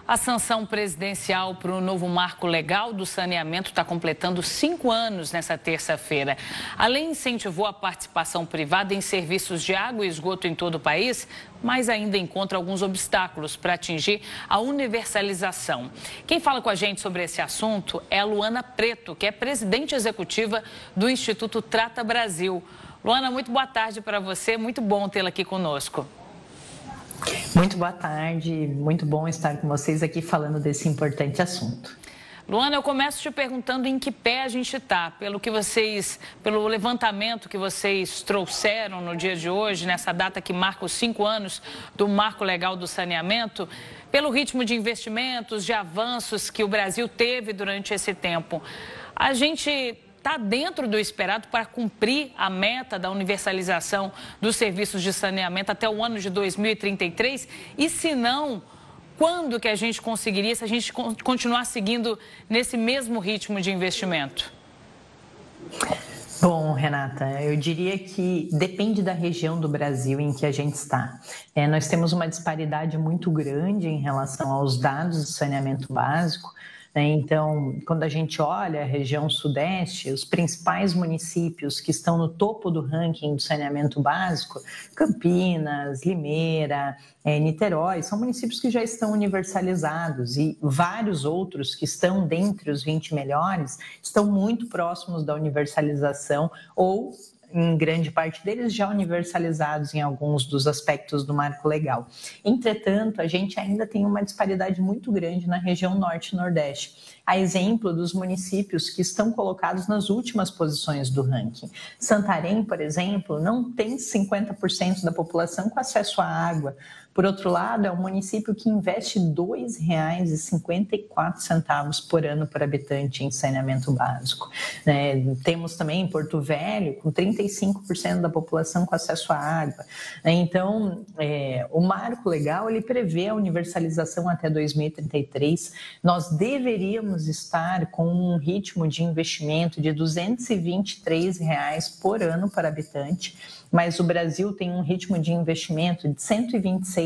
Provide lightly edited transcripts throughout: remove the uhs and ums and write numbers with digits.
A sanção presidencial para o novo marco legal do saneamento está completando 5 anos nessa terça-feira. A lei incentivou a participação privada em serviços de água e esgoto em todo o país, mas ainda encontra alguns obstáculos para atingir a universalização. Quem fala com a gente sobre esse assunto é a Luana Preto, que é presidente executiva do Instituto Trata Brasil. Luana, muito boa tarde para você, muito bom tê-la aqui conosco. Muito boa tarde, muito bom estar com vocês aqui falando desse importante assunto. Luana, eu começo te perguntando em que pé a gente está, pelo levantamento que vocês trouxeram no dia de hoje, nessa data que marca os 5 anos do Marco Legal do Saneamento, pelo ritmo de investimentos, de avanços que o Brasil teve durante esse tempo. A gente está dentro do esperado para cumprir a meta da universalização dos serviços de saneamento até o ano de 2033? E se não, quando que a gente conseguiria, se a gente continuar seguindo nesse mesmo ritmo de investimento? Bom, Renata, eu diria que depende da região do Brasil em que a gente está. Nós temos uma disparidade muito grande em relação aos dados de saneamento básico. Então, quando a gente olha a região sudeste, os principais municípios que estão no topo do ranking do saneamento básico, Campinas, Limeira, Niterói, são municípios que já estão universalizados e vários outros que estão dentre os 20 melhores estão muito próximos da universalização ou em grande parte deles já universalizados em alguns dos aspectos do marco legal. Entretanto, a gente ainda tem uma disparidade muito grande na região norte e nordeste. A exemplo dos municípios que estão colocados nas últimas posições do ranking. Santarém, por exemplo, não tem 50% da população com acesso à água. Por outro lado, é um município que investe R$ 2,54 por ano por habitante em saneamento básico. Temos também Porto Velho, com 35% da população com acesso à água. Então, o marco legal ele prevê a universalização até 2033. Nós deveríamos estar com um ritmo de investimento de R$ 223 por ano por habitante, mas o Brasil tem um ritmo de investimento de R$ 126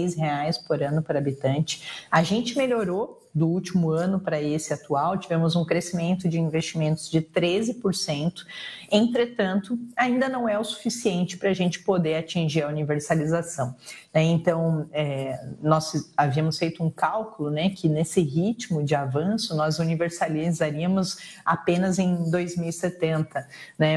por ano por habitante. A gente melhorou do último ano para esse atual, tivemos um crescimento de investimentos de 13%, entretanto, ainda não é o suficiente para a gente poder atingir a universalização. Então, nós havíamos feito um cálculo, que nesse ritmo de avanço nós universalizaríamos apenas em 2070,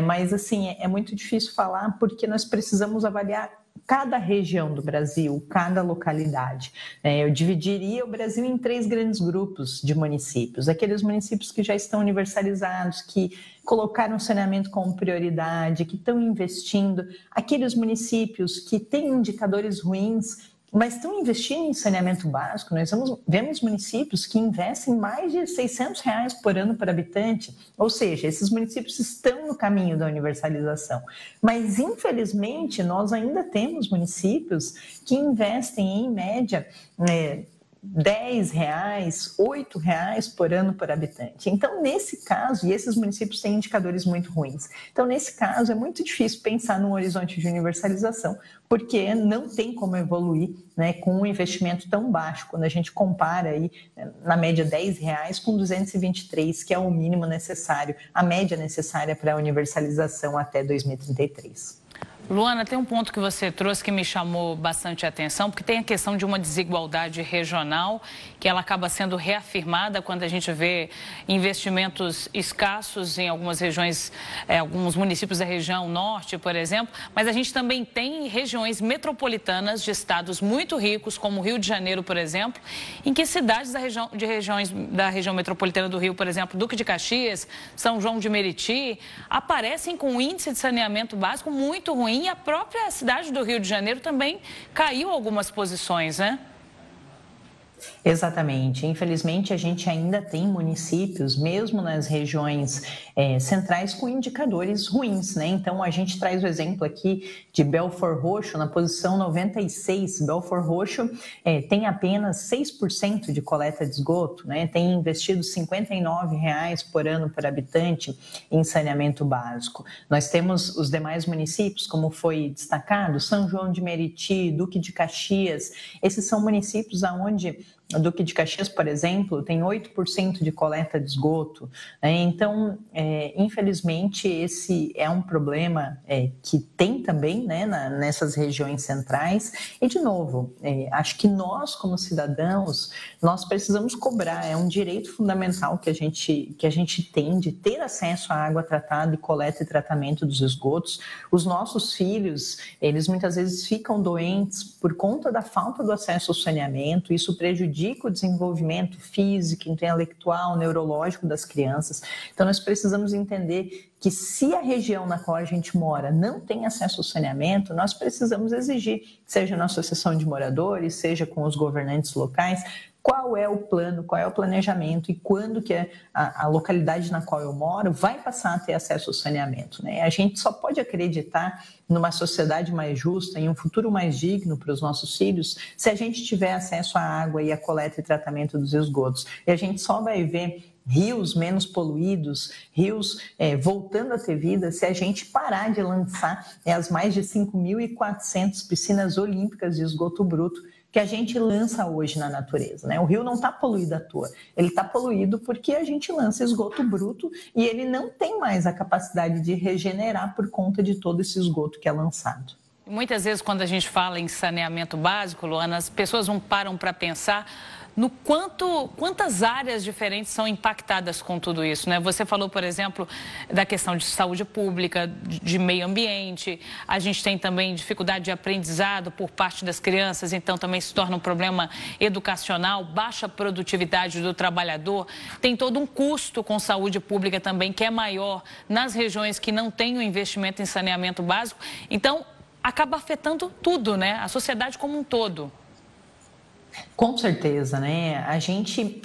mas assim, é muito difícil falar porque nós precisamos avaliar cada região do Brasil, cada localidade. Eu dividiria o Brasil em 3 grandes grupos de municípios. Aqueles municípios que já estão universalizados, que colocaram o saneamento como prioridade, que estão investindo. Aqueles municípios que têm indicadores ruins, mas estão investindo em saneamento básico. Nós vemos municípios que investem mais de R$ 600 por ano por habitante, ou seja, esses municípios estão no caminho da universalização. Mas, infelizmente, nós ainda temos municípios que investem, em média, R$10, R$8 por ano por habitante. Então, nesse caso, e esses municípios têm indicadores muito ruins, então, nesse caso, é muito difícil pensar num horizonte de universalização, porque não tem como evoluir com um investimento tão baixo, quando a gente compara aí, na média R$10 com 223, que é o mínimo necessário, a média necessária para a universalização até 2033. Luana, tem um ponto que você trouxe que me chamou bastante a atenção, porque tem a questão de uma desigualdade regional, que ela acaba sendo reafirmada quando a gente vê investimentos escassos em algumas regiões, alguns municípios da região norte, por exemplo, mas a gente também tem regiões metropolitanas de estados muito ricos, como o Rio de Janeiro, por exemplo, em que cidades da região metropolitana do Rio, por exemplo, Duque de Caxias, São João de Meriti, aparecem com um índice de saneamento básico muito ruim. E a própria cidade do Rio de Janeiro também caiu algumas posições, né? Exatamente. Infelizmente, a gente ainda tem municípios, mesmo nas regiões centrais, com indicadores ruins, Então, a gente traz o exemplo aqui de Belford Roxo, na posição 96. Belford Roxo tem apenas 6% de coleta de esgoto, Tem investido R$ 59 por ano por habitante em saneamento básico. Nós temos os demais municípios, como foi destacado, São João de Meriti, Duque de Caxias. Esses são municípios onde Duque de Caxias, por exemplo, tem 8% de coleta de esgoto. Então, infelizmente, esse é um problema que tem também, né, nessas regiões centrais. E, de novo, acho que nós, como cidadãos, nós precisamos cobrar. É um direito fundamental que a gente tem de ter acesso à água tratada e coleta e tratamento dos esgotos. Os nossos filhos, eles muitas vezes ficam doentes por conta da falta do acesso ao saneamento. Isso prejudica o desenvolvimento físico, intelectual, neurológico das crianças. Então, nós precisamos entender que se a região na qual a gente mora não tem acesso ao saneamento, nós precisamos exigir, seja na associação de moradores, seja com os governantes locais, qual é o plano, qual é o planejamento e quando que a localidade na qual eu moro vai passar a ter acesso ao saneamento, né? A gente só pode acreditar numa sociedade mais justa, em um futuro mais digno para os nossos filhos, se a gente tiver acesso à água e à coleta e tratamento dos esgotos. E a gente só vai ver rios menos poluídos, rios voltando a ter vida, se a gente parar de lançar as mais de 5.400 piscinas olímpicas de esgoto bruto que a gente lança hoje na natureza, né? O rio não está poluído à toa, ele está poluído porque a gente lança esgoto bruto e ele não tem mais a capacidade de regenerar por conta de todo esse esgoto que é lançado. Muitas vezes, quando a gente fala em saneamento básico, Luana, as pessoas não param para pensar no quantas áreas diferentes são impactadas com tudo isso, né? Você falou, por exemplo, da questão de saúde pública, de meio ambiente. A gente tem também dificuldade de aprendizado por parte das crianças, então também se torna um problema educacional, baixa produtividade do trabalhador. Tem todo um custo com saúde pública também, que é maior nas regiões que não têm o investimento em saneamento básico. Então, acaba afetando tudo, né? A sociedade como um todo. Com certeza, né?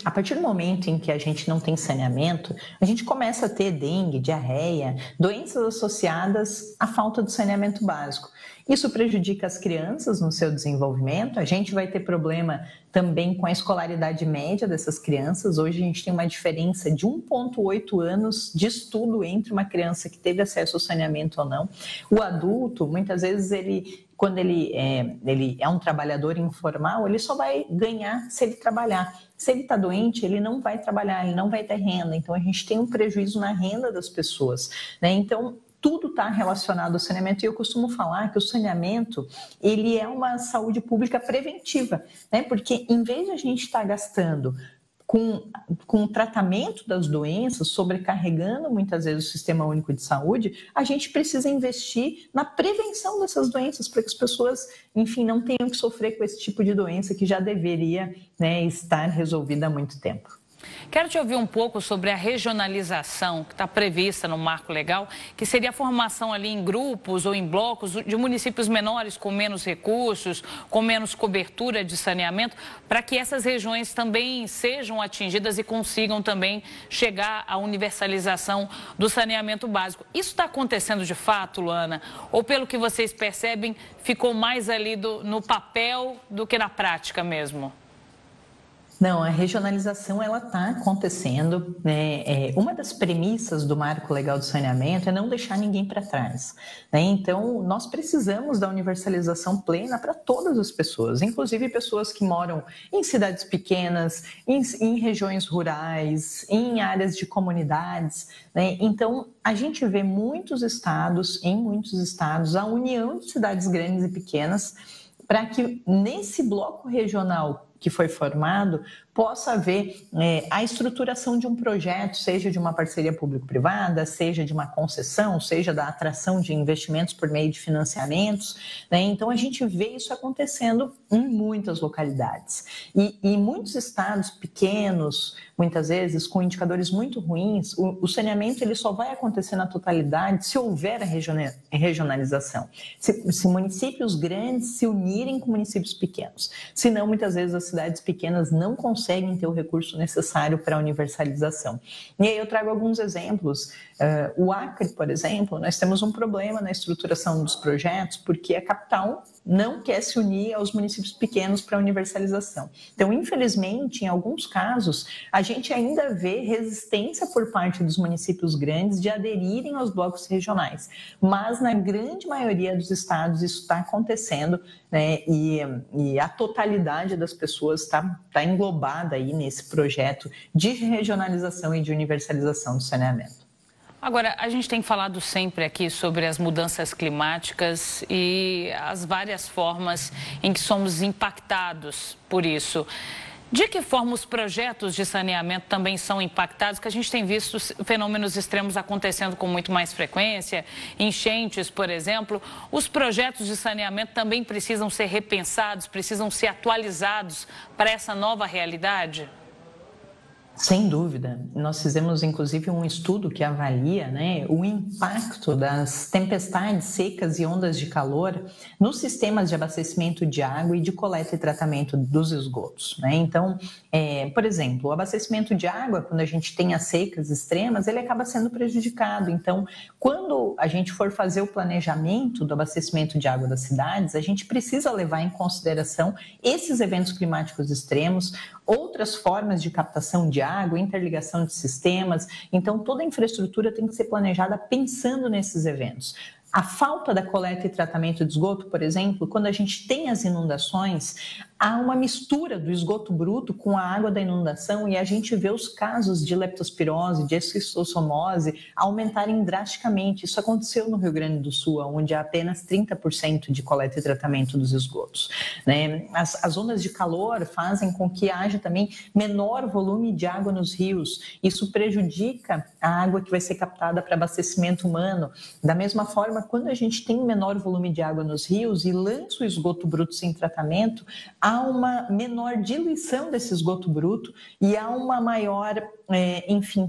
A partir do momento em que a gente não tem saneamento, a gente começa a ter dengue, diarreia, doenças associadas à falta de saneamento básico. Isso prejudica as crianças no seu desenvolvimento, a gente vai ter problema também com a escolaridade média dessas crianças. Hoje a gente tem uma diferença de 1,8 anos de estudo entre uma criança que teve acesso ao saneamento ou não. O adulto, muitas vezes, quando ele é um trabalhador informal, ele só vai ganhar se ele trabalhar. Se ele está doente, ele não vai trabalhar, ele não vai ter renda. Então, a gente tem um prejuízo na renda das pessoas, né? Então, tudo está relacionado ao saneamento, e eu costumo falar que o saneamento, ele é uma saúde pública preventiva, né? Porque em vez de a gente estar gastando com o tratamento das doenças, sobrecarregando muitas vezes o Sistema Único de Saúde, a gente precisa investir na prevenção dessas doenças, para que as pessoas, enfim, não tenham que sofrer com esse tipo de doença que já deveria, né, estar resolvida há muito tempo. Quero te ouvir um pouco sobre a regionalização que está prevista no marco legal, que seria a formação ali em grupos ou em blocos de municípios menores com menos recursos, com menos cobertura de saneamento, para que essas regiões também sejam atingidas e consigam também chegar à universalização do saneamento básico. Isso está acontecendo de fato, Luana? Ou pelo que vocês percebem, ficou mais ali no papel do que na prática mesmo? Não, a regionalização ela está acontecendo, né? Uma das premissas do Marco Legal do Saneamento é não deixar ninguém para trás, né? Então, nós precisamos da universalização plena para todas as pessoas, inclusive pessoas que moram em cidades pequenas, em regiões rurais, em áreas de comunidades, né? Então, a gente vê em muitos estados, a união de cidades grandes e pequenas, para que nesse bloco regional que foi formado, possa haver a estruturação de um projeto, seja de uma parceria público-privada, seja de uma concessão, seja da atração de investimentos por meio de financiamentos, né? Então, a gente vê isso acontecendo em muitas localidades. E em muitos estados pequenos, muitas vezes, com indicadores muito ruins, o saneamento ele só vai acontecer na totalidade se houver a regionalização. Se municípios grandes se unirem com municípios pequenos. Senão, muitas vezes, as cidades pequenas não conseguem ter o recurso necessário para a universalização. E aí eu trago alguns exemplos. O Acre, por exemplo, nós temos um problema na estruturação dos projetos, porque a capital não quer se unir aos municípios pequenos para a universalização. Então, infelizmente, em alguns casos, a gente ainda vê resistência por parte dos municípios grandes de aderirem aos blocos regionais, mas na grande maioria dos estados isso está acontecendo, né? E a totalidade das pessoas está englobada aí nesse projeto de regionalização e de universalização do saneamento. Agora, a gente tem falado sempre aqui sobre as mudanças climáticas e as várias formas em que somos impactados por isso. De que forma os projetos de saneamento também são impactados? Que a gente tem visto fenômenos extremos acontecendo com muito mais frequência, enchentes, por exemplo. Os projetos de saneamento também precisam ser repensados, precisam ser atualizados para essa nova realidade? Sem dúvida. Nós fizemos, inclusive, um estudo que avalia, né, o impacto das tempestades secas e ondas de calor nos sistemas de abastecimento de água e de coleta e tratamento dos esgotos, né? Então, por exemplo, o abastecimento de água, quando a gente tem as secas extremas, ele acaba sendo prejudicado. Então, quando a gente for fazer o planejamento do abastecimento de água das cidades, a gente precisa levar em consideração esses eventos climáticos extremos, outras formas de captação de água, interligação de sistemas. Então, toda a infraestrutura tem que ser planejada pensando nesses eventos. A falta da coleta e tratamento de esgoto, por exemplo, quando a gente tem as inundações, há uma mistura do esgoto bruto com a água da inundação e a gente vê os casos de leptospirose, de esquistossomose aumentarem drasticamente. Isso aconteceu no Rio Grande do Sul, onde há apenas 30% de coleta e tratamento dos esgotos, né? As ondas de calor fazem com que haja também menor volume de água nos rios. Isso prejudica a água que vai ser captada para abastecimento humano. Da mesma forma, quando a gente tem menor volume de água nos rios e lança o esgoto bruto sem tratamento, há uma menor diluição desse esgoto bruto e há uma maior,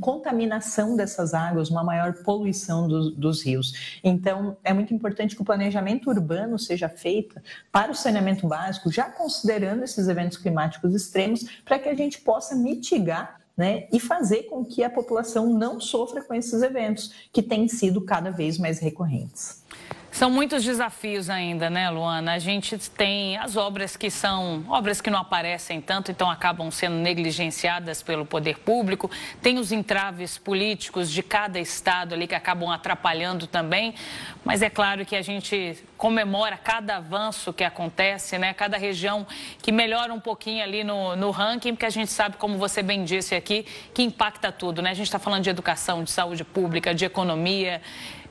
contaminação dessas águas, uma maior poluição dos rios. Então, é muito importante que o planejamento urbano seja feito para o saneamento básico, já considerando esses eventos climáticos extremos, para que a gente possa mitigar, né, e fazer com que a população não sofra com esses eventos, que têm sido cada vez mais recorrentes. São muitos desafios ainda, né, Luana? A gente tem as obras que são obras que não aparecem tanto, então acabam sendo negligenciadas pelo poder público. Tem os entraves políticos de cada estado ali que acabam atrapalhando também. Mas é claro que a gente comemora cada avanço que acontece, né? Cada região que melhora um pouquinho ali no ranking, porque a gente sabe, como você bem disse aqui, que impacta tudo, né? A gente está falando de educação, de saúde pública, de economia,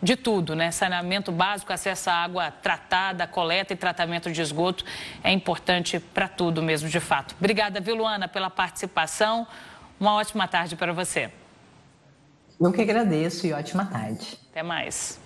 de tudo, né? Saneamento básico, acesso à água tratada, coleta e tratamento de esgoto é importante para tudo mesmo, de fato. Obrigada, viu, Luana, pela participação. Uma ótima tarde para você. Eu que agradeço e ótima tarde. Até mais.